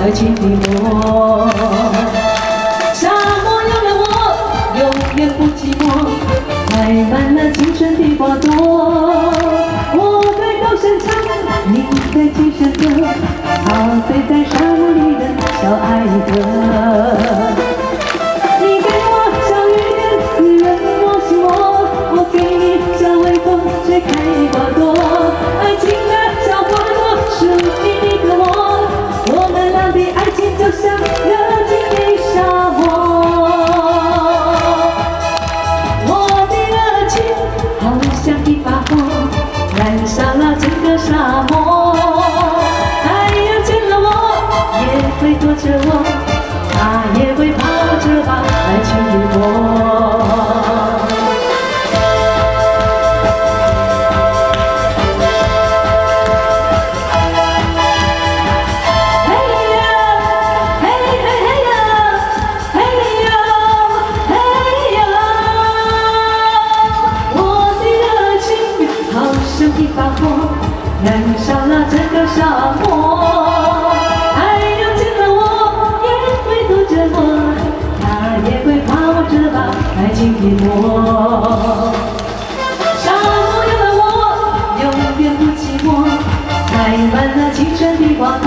爱情的魔。沙漠有了我，永远不寂寞，开满了青春的花朵。我在高声唱，你在低声歌，陶醉在沙漠里的小爱歌。你给我小雨点，滋润我心窝，我给你小微风，吹开花朵。爱情的小花朵，属于你和我，我们俩的爱情就像热情的沙漠。我的热情好像一把火，燃烧了整个沙漠。太阳见了我，也会躲着我，它也会跑着吧，爱情的魔。一把火，燃烧了整个沙漠。太阳见了我，也会躲着我，它也会跑着吧，爱情的魔。沙漠有了我，永远不寂寞，开满了青春的花朵。